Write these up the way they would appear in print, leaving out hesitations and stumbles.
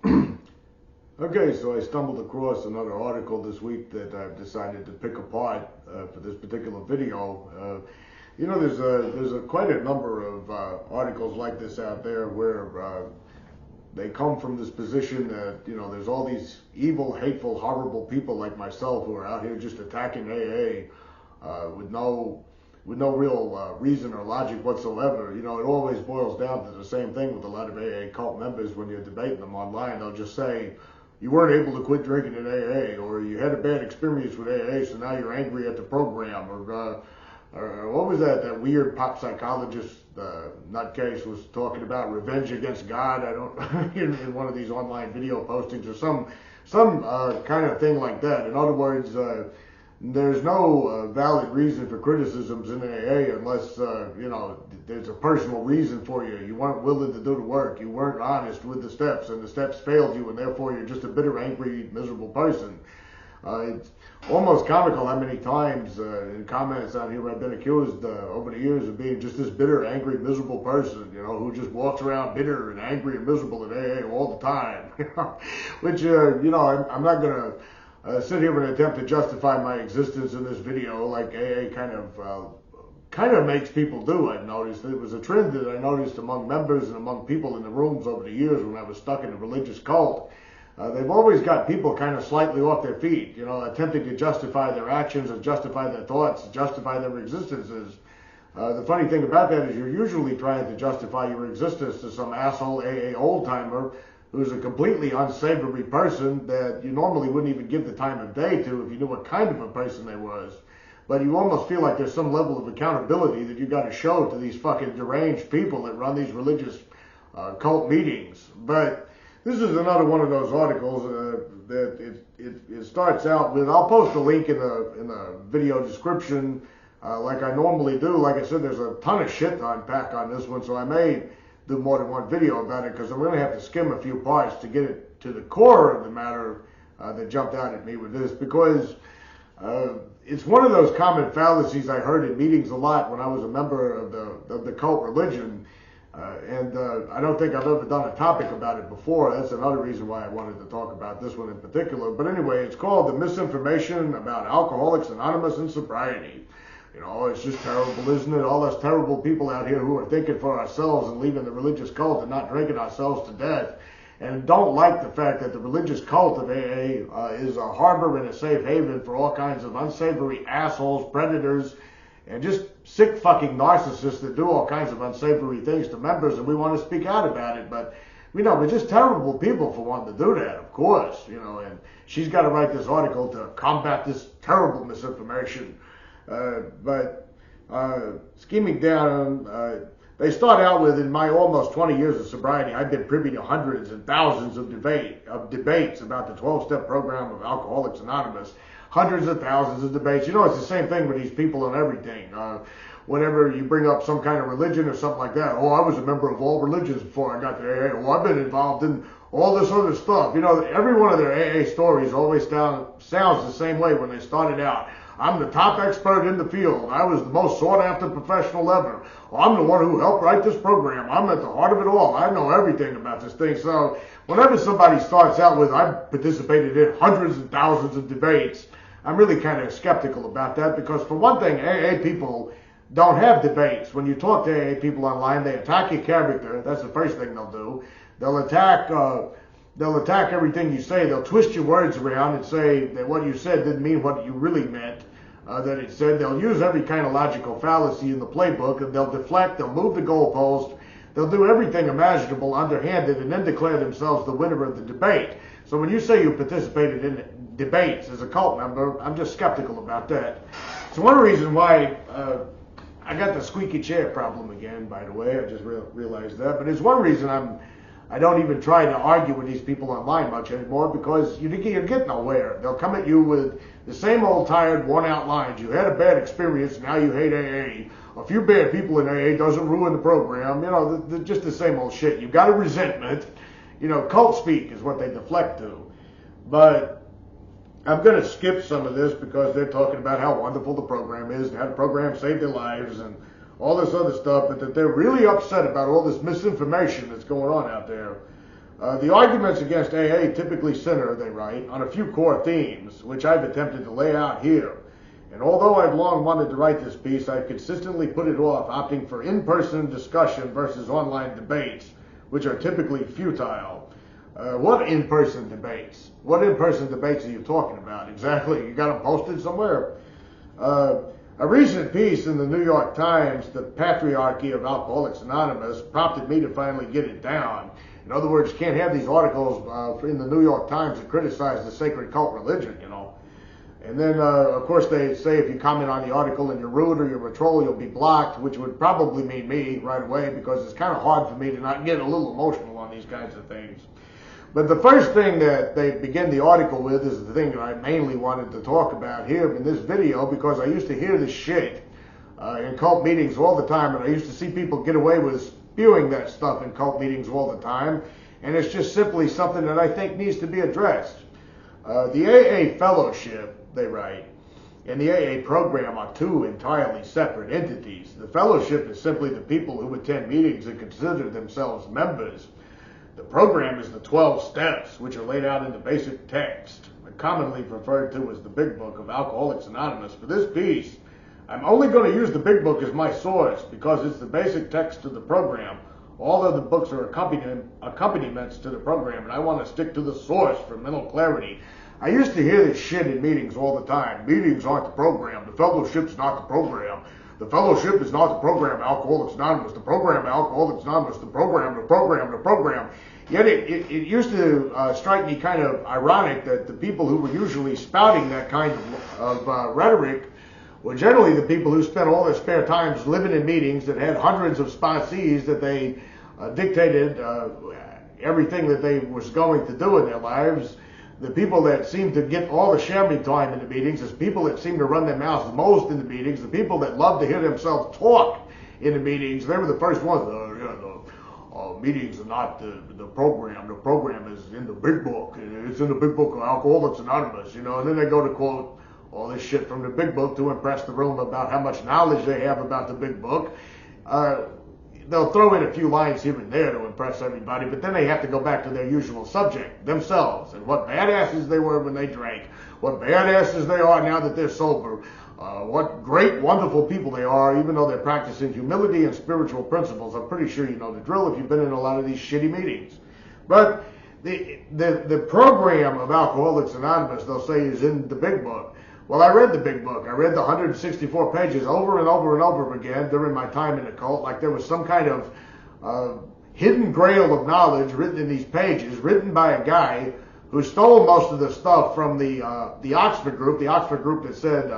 Okay, so I stumbled across another article this week that I've decided to pick apart for this particular video. There's quite a number of articles like this out there where they come from this position that there's all these evil, hateful, horrible people like myself who are out here just attacking AA with no real reason or logic whatsoever. It always boils down to the same thing with a lot of AA cult members. When you're debating them online, they'll just say, you weren't able to quit drinking in AA, or you had a bad experience with AA, so now you're angry at the program, or what was that weird pop psychologist nutcase was talking about revenge against God? I don't in one of these online video postings, or some kind of thing like that. In other words, there's no valid reason for criticisms in AA unless there's a personal reason for you. You weren't willing to do the work. You weren't honest with the steps, and the steps failed you, and therefore you're just a bitter, angry, miserable person. It's almost comical how many times in comments on here I've been accused over the years of being just this bitter, angry, miserable person, who just walks around bitter and angry and miserable at AA all the time. Which, I'm not going to sit here and attempt to justify my existence in this video like AA kind of makes people do. I've noticed it was a trend that I noticed among members and among people in the rooms over the years when I was stuck in a religious cult. They've always got people kind of slightly off their feet, attempting to justify their actions and justify their thoughts, justify their existences. The funny thing about that is you're usually trying to justify your existence to some asshole AA old-timer who's a completely unsavory person that you normally wouldn't even give the time of day to if you knew what kind of a person they was. But you almost feel like there's some level of accountability that you got to show to these fucking deranged people that run these religious cult meetings. But this is another one of those articles that it starts out with. I'll post a link in the video description like I normally do. Like I said, there's a ton of shit to unpack on this one, so I may do more than one video about it because I'm going to have to skim a few parts to get it to the core of the matter that jumped out at me with this, because it's one of those common fallacies I heard in meetings a lot when I was a member of the cult religion. I don't think I've ever done a topic about it before. That's another reason why I wanted to talk about this one in particular. But anyway, it's called The Misinformation About Alcoholics Anonymous and Sobriety. It's just terrible, isn't it? All us terrible people out here who are thinking for ourselves and leaving the religious cult and not drinking ourselves to death, and don't like the fact that the religious cult of AA is a harbor and a safe haven for all kinds of unsavory assholes, predators, and just sick fucking narcissists that do all kinds of unsavory things to members, and we want to speak out about it. But, we're just terrible people for wanting to do that, of course, and she's got to write this article to combat this terrible misinformation. But scheming down, they start out with, in my almost 20 years of sobriety, I've been privy to hundreds and thousands of debates about the 12-step program of Alcoholics Anonymous. Hundreds of thousands of debates. It's the same thing with these people on everything. Whenever you bring up some kind of religion or something like that, I was a member of all religions before I got to AA. I've been involved in all this other stuff. Every one of their AA stories always sounds the same way when they started out. I'm the top expert in the field. I was the most sought-after professional ever. I'm the one who helped write this program. I'm at the heart of it all. I know everything about this thing. So whenever somebody starts out with, I've participated in hundreds and thousands of debates, I'm really kind of skeptical about that, because for one thing, AA people don't have debates. When you talk to AA people online, they attack your character. That's the first thing they'll do. They'll attack everything you say. They'll twist your words around and say that what you said didn't mean what you really meant that it said. They'll use every kind of logical fallacy in the playbook, and they'll deflect, they'll move the goalpost, they'll do everything imaginable underhanded, and then declare themselves the winner of the debate. So when you say you participated in debates as a cult member, I'm just skeptical about that. So one reason why I got the squeaky chair problem again, by the way, I just realized that, but it's one reason I don't even try to argue with these people online much anymore, because you get nowhere. They'll come at you with the same old tired, worn-out lines. You had a bad experience, now you hate AA. A few bad people in AA doesn't ruin the program. Just the same old shit. You've got a resentment. Cult speak is what they deflect to. But I'm going to skip some of this because they're talking about how wonderful the program is and how the program saved their lives and all this other stuff, but that they're really upset about all this misinformation that's going on out there. The arguments against AA typically center, they write, on a few core themes, which I've attempted to lay out here. And although I've long wanted to write this piece, I've consistently put it off, opting for in-person discussion versus online debates, which are typically futile. What in-person debates? What in-person debates are you talking about? Exactly. You got them posted somewhere? A recent piece in the New York Times, The Patriarchy of Alcoholics Anonymous, prompted me to finally get it down. In other words, you can't have these articles in the New York Times that criticize the sacred cult religion, you know. And then, of course, they say if you comment on the article and you're rude or you're a troll, you'll be blocked, which would probably mean me right away, because it's kind of hard for me to not get a little emotional on these kinds of things. But the first thing that they begin the article with is the thing that I mainly wanted to talk about here in this video, because I used to hear this shit in cult meetings all the time, and I used to see people get away with spewing that stuff in cult meetings all the time, and it's just simply something that I think needs to be addressed. The AA fellowship, they write, and the AA program are two entirely separate entities. The fellowship is simply the people who attend meetings and consider themselves members. The program is the 12 steps, which are laid out in the basic text, commonly referred to as the Big Book of Alcoholics Anonymous. For this piece, I'm only going to use the Big Book as my source because it's the basic text of the program. All of the books are accompaniments to the program, and I want to stick to the source for mental clarity. I used to hear this shit in meetings all the time. Meetings aren't the program. The fellowship's not the program. The fellowship is not the program, Alcoholics Anonymous. The program, Alcoholics Anonymous. The program, the program, the program. Yet it used to strike me kind of ironic that the people who were usually spouting that kind of rhetoric were generally the people who spent all their spare times living in meetings that had hundreds of sponsees that they dictated everything that they was going to do in their lives. The people that seem to get all the sharing time in the meetings is people that seem to run their mouths most in the meetings. The people that love to hear themselves talk in the meetings, they were the first ones. Meetings are not the program. The program is in the Big Book. It's in the Big Book of Alcoholics Anonymous, you know. And then they go to quote all this shit from the Big Book to impress the room about how much knowledge they have about the Big Book. They'll throw in a few lines here and there to impress everybody, but then they have to go back to their usual subject, themselves, and what badasses they were when they drank, what badasses they are now that they're sober, what great, wonderful people they are, even though they're practicing humility and spiritual principles. I'm pretty sure you know the drill if you've been in a lot of these shitty meetings. But the program of Alcoholics Anonymous, they'll say, is in the Big Book. Well, I read the Big Book. I read the 164 pages over and over and over again during my time in the cult, like there was some kind of hidden grail of knowledge written in these pages, written by a guy who stole most of the stuff from the Oxford group that said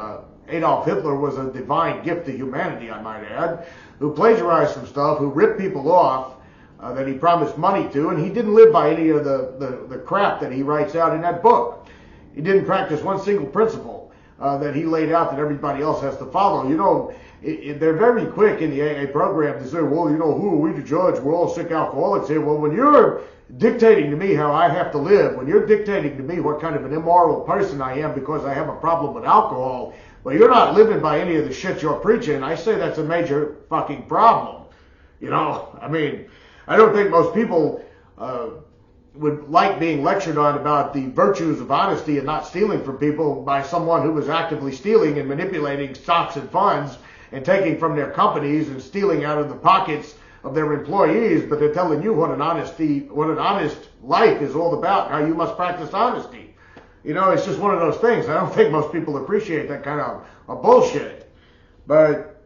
Adolf Hitler was a divine gift to humanity, I might add, who plagiarized some stuff, who ripped people off that he promised money to, and he didn't live by any of the crap that he writes out in that book. He didn't practice one single principle that he laid out that everybody else has to follow. You know, they're very quick in the AA program to say, well, you know, who are we to judge? We're all sick alcoholics here. Well, when you're dictating to me how I have to live, when you're dictating to me what kind of an immoral person I am because I have a problem with alcohol, well, you're not living by any of the shit you're preaching. I say that's a major fucking problem. You know, I mean, I don't think most people would like being lectured on about the virtues of honesty and not stealing from people by someone who was actively stealing and manipulating stocks and funds and taking from their companies and stealing out of the pockets of their employees, but they're telling you what an honest life is all about, how you must practice honesty. You know, it's just one of those things. I don't think most people appreciate that kind of bullshit. But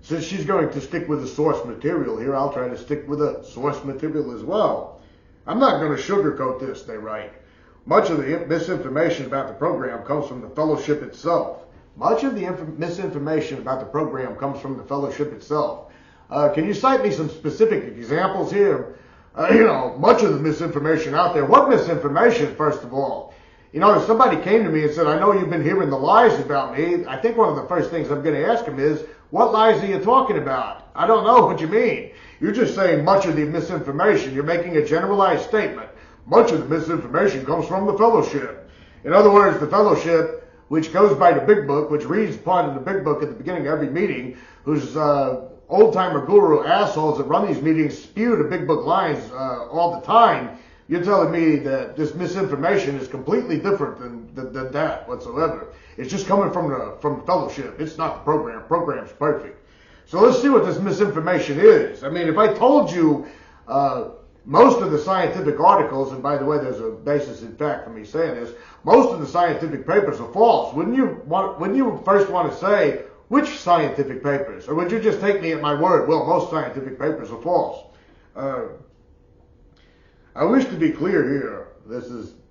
since she's going to stick with the source material here, I'll try to stick with the source material as well. I'm not going to sugarcoat this, they write. Much of the misinformation about the program comes from the fellowship itself. Much of the misinformation about the program comes from the fellowship itself. Can you cite me some specific examples here? You know, much of the misinformation out there. What misinformation, first of all? You know, if somebody came to me and said, I know you've been hearing the lies about me, I think one of the first things I'm going to ask them is, what lies are you talking about? I don't know what you mean. You're just saying much of the misinformation. You're making a generalized statement. Much of the misinformation comes from the fellowship. In other words, the fellowship, which goes by the Big Book, which reads part of the Big Book at the beginning of every meeting, whose old-timer guru assholes that run these meetings spew the big book lines all the time, you're telling me that this misinformation is completely different than that whatsoever. It's just coming from the fellowship. It's not the program. Program's perfect. So let's see what this misinformation is. I mean, if I told you most of the scientific articles, and by the way, there's a basis in fact for me saying this, most of the scientific papers are false. Wouldn't you first want to say which scientific papers? Or would you just take me at my word? Well, most scientific papers are false. I wish to be clear here.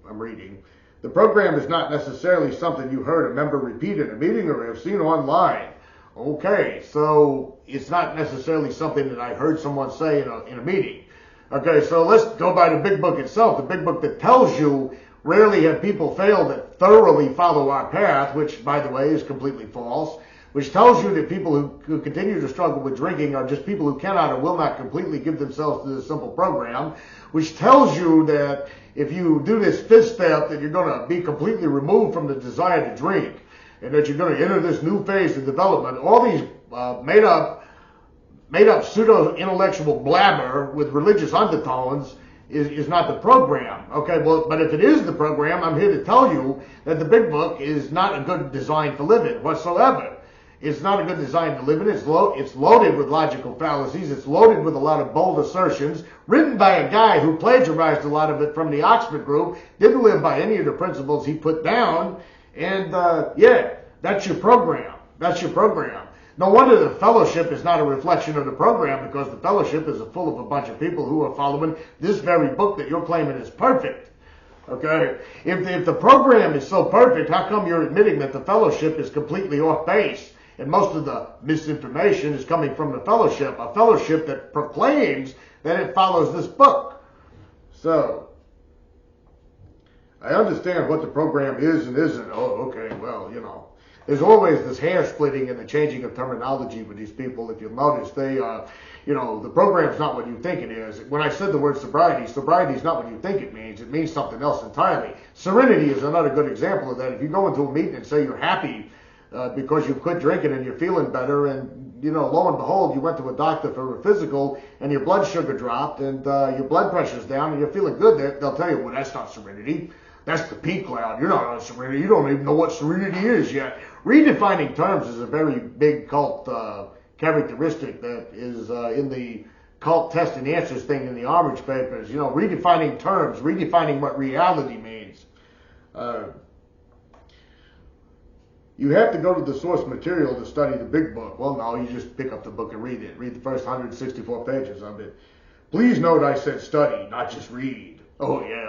I'm reading. The program is not necessarily something you heard a member repeat in a meeting or have seen online. Okay, so it's not necessarily something that I heard someone say in a meeting. Okay, so let's go by the big book itself. The big book that tells you rarely have people failed that thoroughly follow our path, which, by the way, is completely false, which tells you that people who continue to struggle with drinking are just people who cannot or will not completely give themselves to this simple program, which tells you that if you do this fifth step, that you're going to be completely removed from the desire to drink, and that you're going to enter this new phase of development. All these made up pseudo-intellectual blabber with religious undertones is not the program. Okay, well, but if it is the program, I'm here to tell you that the big book is not a good design to live in whatsoever. It's not a good design to live in. It's loaded with logical fallacies. It's loaded with a lot of bold assertions, written by a guy who plagiarized a lot of it from the Oxford group, didn't live by any of the principles he put down, and yeah, that's your program. That's your program. No wonder the fellowship is not a reflection of the program, because the fellowship is full of a bunch of people who are following this very book that you're claiming is perfect. Okay? If the program is so perfect, how come you're admitting that the fellowship is completely off base? And most of the misinformation is coming from the fellowship, a fellowship that proclaims that it follows this book. So, I understand what the program is and isn't. Oh, okay, well, you know. There's always this hair splitting and the changing of terminology with these people. If you'll notice, the program's not what you think it is. When I said the word sobriety is not what you think it means. It means something else entirely. Serenity is another good example of that. If you go into a meeting and say you're happy because you quit drinking and you're feeling better, and lo and behold, you went to a doctor for a physical and your blood sugar dropped and your blood pressure's down and you're feeling good, they'll tell you, well, that's not serenity. That's the pink cloud. You're not on serenity. You don't even know what serenity is yet. Redefining terms is a very big cult characteristic that is in the cult test and answers thing in the Orange papers. Redefining terms, redefining what reality means. You have to go to the source material to study the big book. Well, no, you just pick up the book and read it. Read the first 164 pages of it. Please note I said study, not just read. Oh, yeah,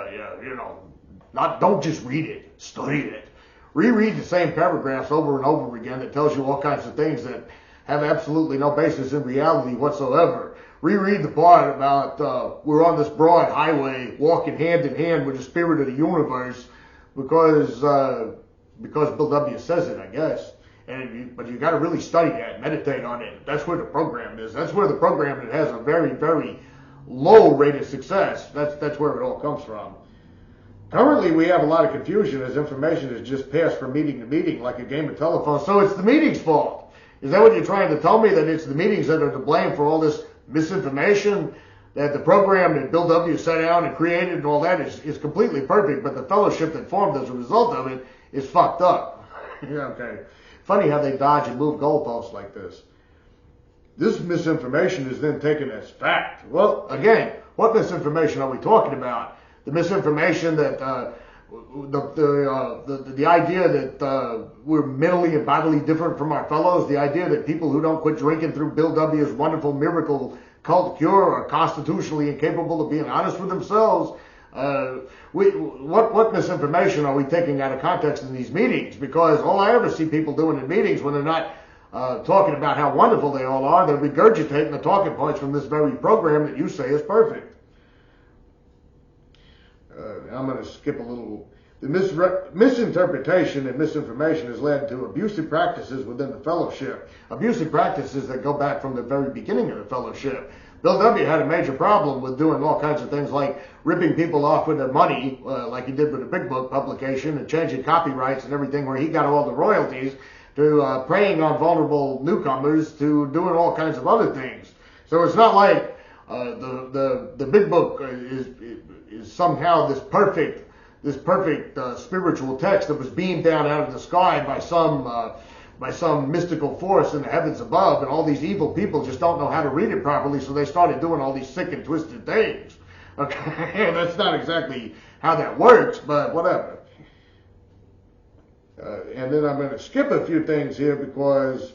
don't just read it, study it. Reread the same paragraphs over and over again that tells you all kinds of things that have absolutely no basis in reality whatsoever. Reread the part about we're on this broad highway walking hand in hand with the spirit of the universe because Bill W. says it, I guess. But you got to really study that, meditate on it. That's where the program is. That's where the program that has a very, very low rate of success. That's where it all comes from. Currently, we have a lot of confusion as information is just passed from meeting to meeting like a game of telephone. So it's the meeting's fault. Is that what you're trying to tell me? That it's the meetings that are to blame for all this misinformation? That the program that Bill W. set out and created and all that is completely perfect, but the fellowship that formed as a result of it is fucked up. Yeah, okay. Funny how they dodge and move goalposts like this. This misinformation is then taken as fact. Well, again, what misinformation are we talking about? The misinformation that the idea that we're mentally and bodily different from our fellows, the idea that people who don't quit drinking through Bill W.'s wonderful miracle cult cure are constitutionally incapable of being honest with themselves. What misinformation are we taking out of context in these meetings? Because all I ever see people doing in meetings when they're not talking about how wonderful they all are, they're regurgitating the talking points from this very program that you say is perfect. I'm going to skip a little. The misinterpretation and misinformation has led to abusive practices within the fellowship. Abusive practices that go back from the very beginning of the fellowship. Bill W. had a major problem with doing all kinds of things like ripping people off with their money, like he did with the Big Book publication, and changing copyrights and everything where he got all the royalties. to preying on vulnerable newcomers, to doing all kinds of other things. So it's not like the big book is somehow this perfect spiritual text that was beamed down out of the sky by some mystical force in the heavens above, and all these evil people just don't know how to read it properly, so they started doing all these sick and twisted things. Okay, that's not exactly how that works, but whatever. And then I'm going to skip a few things here because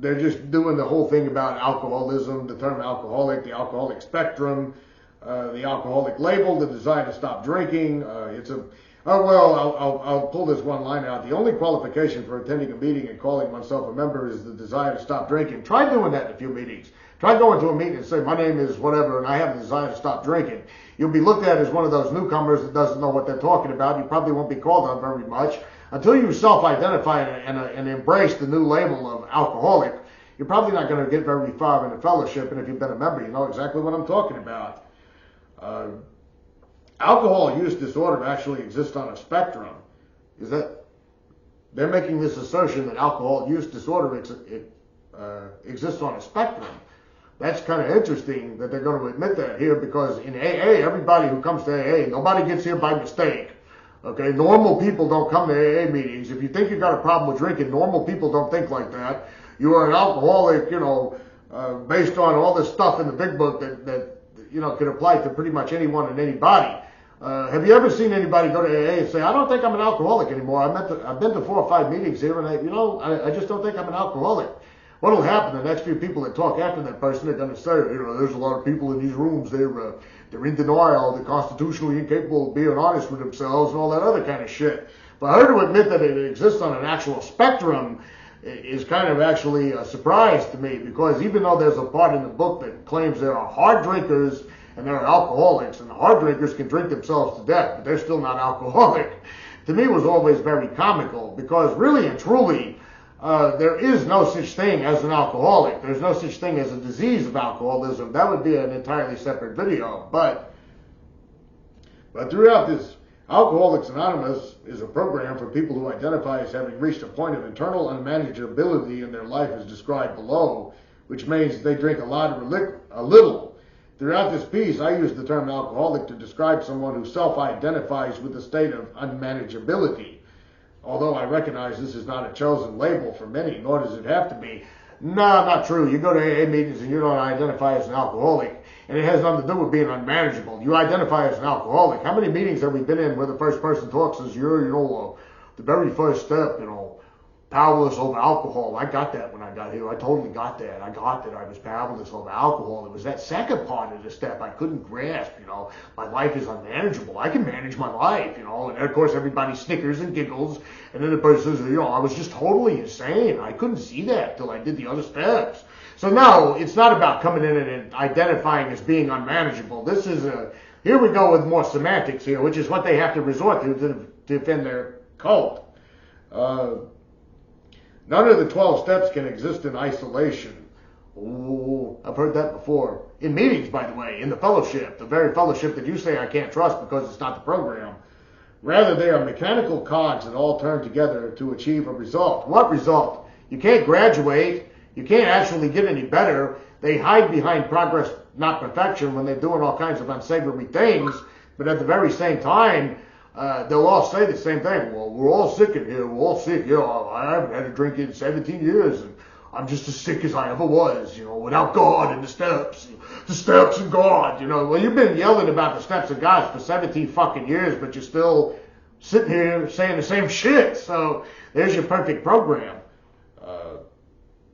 they're just doing the whole thing about alcoholism, the term alcoholic, the alcoholic spectrum, the alcoholic label, the desire to stop drinking. I'll pull this one line out. The only qualification for attending a meeting and calling oneself a member is the desire to stop drinking. Try doing that in a few meetings. Try going to a meeting and say, my name is whatever, and I have a desire to stop drinking. You'll be looked at as one of those newcomers that doesn't know what they're talking about. You probably won't be called on very much. Until you self-identify and embrace the new label of alcoholic, you're probably not going to get very far in the fellowship, and if you've been a member, you know exactly what I'm talking about. Alcohol use disorder actually exists on a spectrum. They're making this assertion that alcohol use disorder exists on a spectrum. That's kind of interesting that they're going to admit that here, because in AA, everybody who comes to AA, nobody gets here by mistake. Okay, normal people don't come to AA meetings. If you think you've got a problem with drinking, normal people don't think like that. You are an alcoholic, based on all this stuff in the big book that can apply to pretty much anyone and anybody. Have you ever seen anybody go to AA and say, I don't think I'm an alcoholic anymore. I've been to 4 or 5 meetings here, and I just don't think I'm an alcoholic. What'll happen? The next few people that talk after that person are going to say, there's a lot of people in these rooms, they're in denial, they're constitutionally incapable of being honest with themselves, and all that other kind of shit. For her to admit that it exists on an actual spectrum is kind of actually a surprise to me, because even though there's a part in the book that claims there are hard drinkers and there are alcoholics, and the hard drinkers can drink themselves to death, but they're still not alcoholic, to me was always very comical, because really and truly, there is no such thing as an alcoholic. There's no such thing as a disease of alcoholism. That would be an entirely separate video. But throughout this, Alcoholics Anonymous is a program for people who identify as having reached a point of internal unmanageability in their life as described below, which means they drink a lot or a little. Throughout this piece, I use the term alcoholic to describe someone who self-identifies with a state of unmanageability. Although I recognize this is not a chosen label for many, nor does it have to be. No, not true. You go to AA meetings and you don't identify as an alcoholic, and it has nothing to do with being unmanageable. You identify as an alcoholic. How many meetings have we been in where the first person talks is, the very first step, powerless over alcohol. I got that when I got here. I totally got that. I got that I was powerless over alcohol. It was that second part of the step I couldn't grasp. My life is unmanageable. I can manage my life, and of course everybody snickers and giggles, and then the person says, I was just totally insane. I couldn't see that till I did the other steps. So no, it's not about coming in and identifying as being unmanageable. Here we go with more semantics here, which is what they have to resort to defend their cult. None of the 12 steps can exist in isolation. Ooh, I've heard that before. In meetings, by the way, in the fellowship, the very fellowship that you say I can't trust because it's not the program. Rather, they are mechanical cogs that all turn together to achieve a result. What result? You can't graduate. You can't actually get any better. They hide behind progress, not perfection, when they're doing all kinds of unsavory things. But at the very same time, they'll all say the same thing. Well, we're all sick in here. We're all sick. I haven't had a drink in 17 years, and I'm just as sick as I ever was, without God and the steps and God, Well, you've been yelling about the steps of God for 17 fucking years, but you're still sitting here saying the same shit. So there's your perfect program.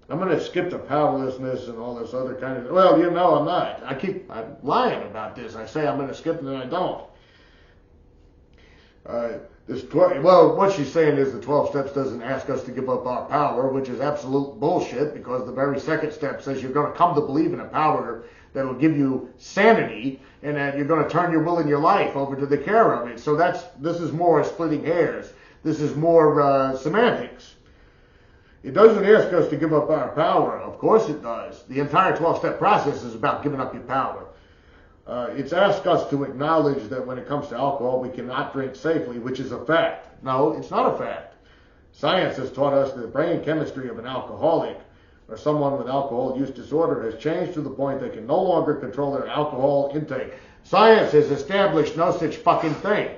I'm going to skip the powerlessness and all this other kind of... Well, I'm not. I'm lying about this. I say I'm going to skip it and I don't. What she's saying is the 12 steps doesn't ask us to give up our power, which is absolute bullshit, because the very second step says you're going to come to believe in a power that will give you sanity, and that you're going to turn your will and your life over to the care of it. So this is more splitting hairs. This is more semantics. It doesn't ask us to give up our power. Of course it does. The entire 12-step process is about giving up your power. It's asked us to acknowledge that when it comes to alcohol, we cannot drink safely, which is a fact. No, it's not a fact. Science has taught us that the brain chemistry of an alcoholic or someone with alcohol use disorder has changed to the point they can no longer control their alcohol intake. Science has established no such fucking thing.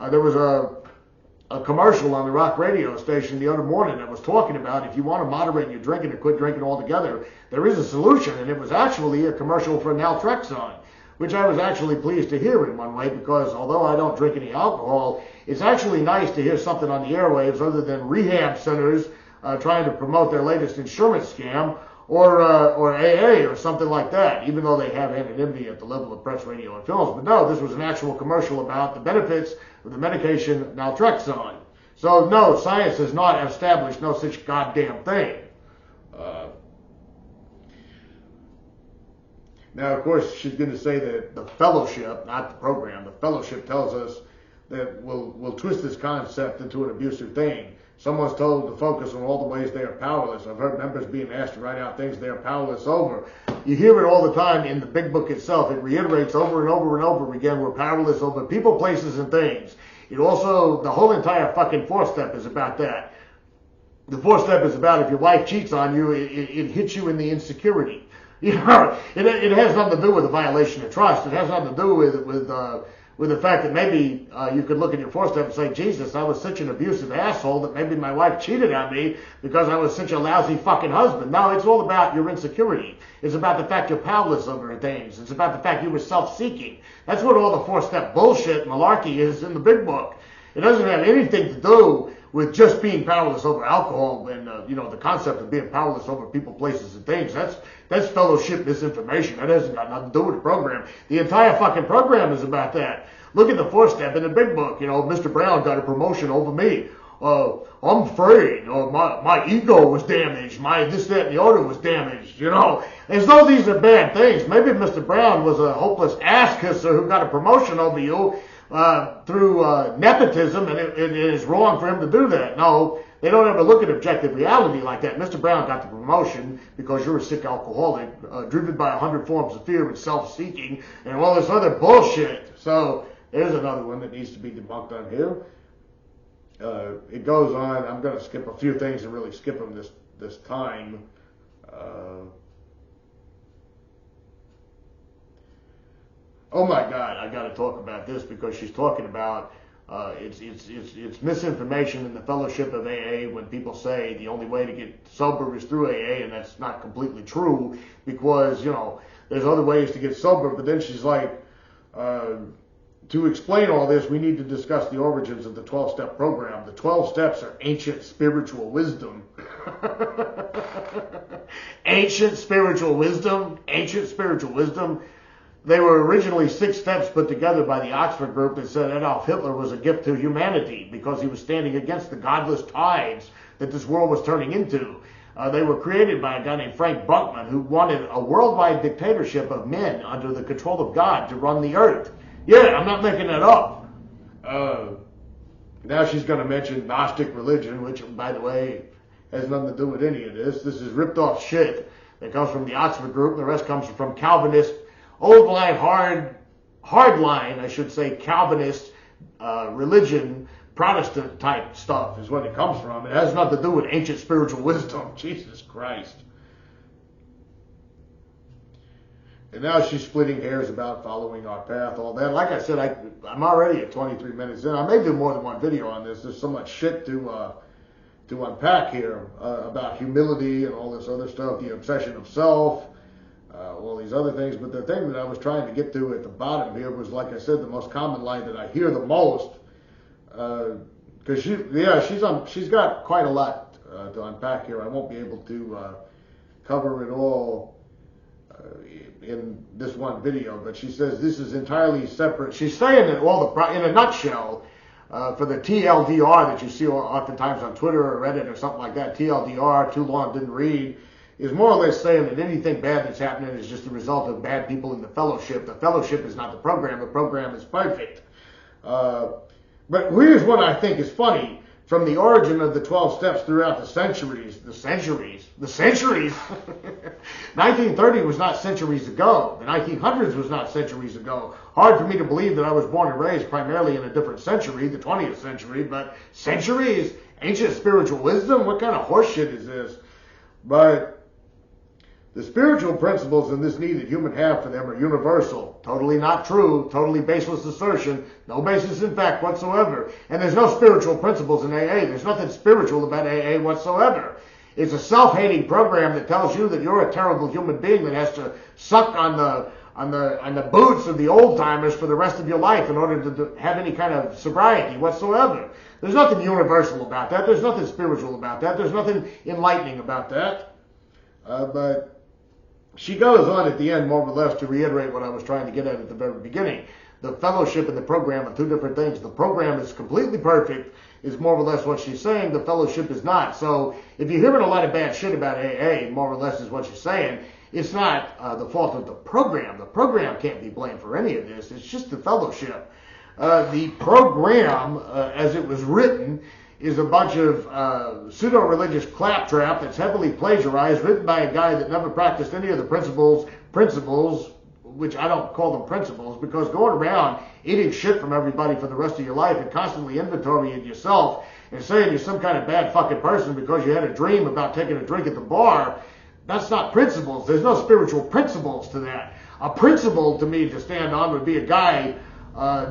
There was a commercial on the rock radio station the other morning that was talking about if you want to moderate your drinking or quit drinking altogether, there is a solution, and it was actually a commercial for naltrexone, which I was actually pleased to hear in one way, because although I don't drink any alcohol, it's actually nice to hear something on the airwaves other than rehab centers trying to promote their latest insurance scam, or AA or something like that, even though they have anonymity at the level of press, radio, and films. But no, this was an actual commercial about the benefits of the medication naltrexone. So no, science has not established no such goddamn thing. Now, of course, she's going to say that the fellowship, not the program, the fellowship tells us that we'll twist this concept into an abusive thing. Someone's told to focus on all the ways they are powerless. I've heard members being asked to write out things they are powerless over. You hear it all the time in the big book itself. It reiterates over and over and over again, we're powerless over people, places, and things. It also, the whole entire fucking fourth step is about that. The fourth step is about if your wife cheats on you, it hits you in the insecurity. You know, it has nothing to do with a violation of trust. It has nothing to do with the fact that maybe you could look at your fourth step and say, Jesus, I was such an abusive asshole that maybe my wife cheated on me because I was such a lousy fucking husband. No, it's all about your insecurity. It's about the fact you're powerless over things. It's about the fact you were self-seeking. That's what all the four-step bullshit malarkey is in the big book. It doesn't have anything to do with just being powerless over alcohol and the concept of being powerless over people, places, and things. That's fellowship misinformation. That hasn't got nothing to do with the program. The entire fucking program is about that. Look at the fourth step in the big book. Mr. Brown got a promotion over me. I'm afraid. My ego was damaged. My this, that, and the other was damaged. As though these are bad things. Maybe Mr. Brown was a hopeless ass kisser who got a promotion over you through nepotism, and it is wrong for him to do that. No, they don't ever look at objective reality like that. Mr. Brown got the promotion because you're a sick alcoholic, driven by 100 forms of fear and self-seeking and all this other bullshit. So there's another one that needs to be debunked on here. It goes on. I'm going to skip a few things and really skip them this time. Oh my God, I got to talk about this because she's talking about it's misinformation in the fellowship of AA when people say the only way to get sober is through AA, and that's not completely true because there's other ways to get sober. But then she's like, to explain all this, we need to discuss the origins of the 12-step program. The 12 steps are ancient spiritual wisdom. Ancient spiritual wisdom. Ancient spiritual wisdom. They were originally 6 steps put together by the Oxford group that said Adolf Hitler was a gift to humanity because he was standing against the godless tides that this world was turning into. They were created by a guy named Frank Buckman who wanted a worldwide dictatorship of men under the control of God to run the earth. Yeah, I'm not making that up. Now she's going to mention Gnostic religion, which, by the way, has nothing to do with any of this. This is ripped off shit that comes from the Oxford group. The rest comes from Calvinist, old line, hard line, I should say, Calvinist religion, Protestant type stuff is what it comes from. It has nothing to do with ancient spiritual wisdom. Jesus Christ. And now she's splitting hairs about following our path, all that. Like I said, I'm already at 23 minutes in. I may do more than one video on this. There's so much shit to unpack here about humility and all this other stuff, the obsession of self, all these other things. But the thing that I was trying to get to at the bottom here was, like I said, the most common line that I hear the most. Because she's got quite a lot to unpack here. I won't be able to cover it all in this one video, but she says this is entirely separate. She's saying that in a nutshell, for the TLDR that you see oftentimes on Twitter or Reddit or something like that, TLDR, too long didn't read, is more or less saying that anything bad that's happening is just the result of bad people in the fellowship. The fellowship is not the program is perfect. But here's what I think is funny. from the origin of the 12 steps throughout the centuries. 1930 was not centuries ago. The 1900s was not centuries ago. Hard for me to believe that I was born and raised primarily in a different century, the 20th century, but centuries, ancient spiritual wisdom, what kind of horseshit is this? But the spiritual principles and this need that humans have for them are universal. Totally not true. Totally baseless assertion. No basis in fact whatsoever. And there's no spiritual principles in AA. There's nothing spiritual about AA whatsoever. It's a self-hating program that tells you that you're a terrible human being that has to suck on the boots of the old timers for the rest of your life in order to have any kind of sobriety whatsoever. There's nothing universal about that. There's nothing spiritual about that. There's nothing enlightening about that. But she goes on at the end, more or less, to reiterate what I was trying to get at the very beginning. The fellowship and the program are two different things. The program is completely perfect, is more or less what she's saying. The fellowship is not. So if you're hearing a lot of bad shit about AA, more or less is what she's saying, it's not the fault of the program. The program can't be blamed for any of this. It's just the fellowship. The program, as it was written, is a bunch of pseudo-religious claptrap that's heavily plagiarized, written by a guy that never practiced any of the principles, which I don't call them principles, because going around eating shit from everybody for the rest of your life and constantly inventorying yourself and saying you're some kind of bad fucking person because you had a dream about taking a drink at the bar, that's not principles. There's no spiritual principles to that. A principle to me to stand on would be a guy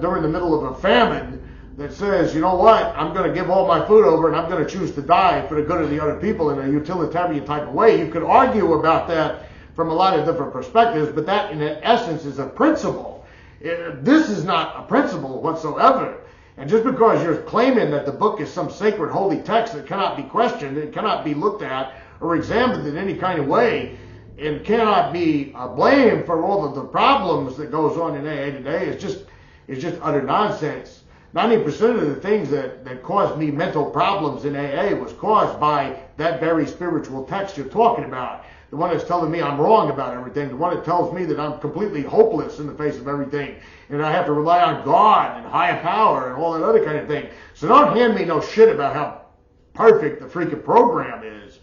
during the middle of a famine that says, you know what, I'm going to give all my food over and I'm going to choose to die for the good of the other people in a utilitarian type of way. You could argue about that from a lot of different perspectives, but that in essence is a principle. This is not a principle whatsoever. And just because you're claiming that the book is some sacred holy text that cannot be questioned, it cannot be looked at or examined in any kind of way, and cannot be blamed for all of the problems that goes on in AA today, is just utter nonsense. 90% of the things that caused me mental problems in AA was caused by that very spiritual text you're talking about. The one that's telling me I'm wrong about everything. The one that tells me that I'm completely hopeless in the face of everything. And I have to rely on God and higher power and all that other kind of thing. So don't hand me no shit about how perfect the freaking program is.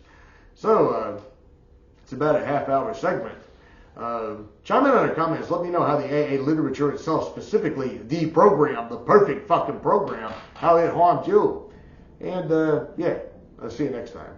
So, it's about a half-hour segment. Chime in on the comments. Let me know how the AA literature itself, specifically the program, the perfect fucking program, how it harmed you. And, yeah, I'll see you next time.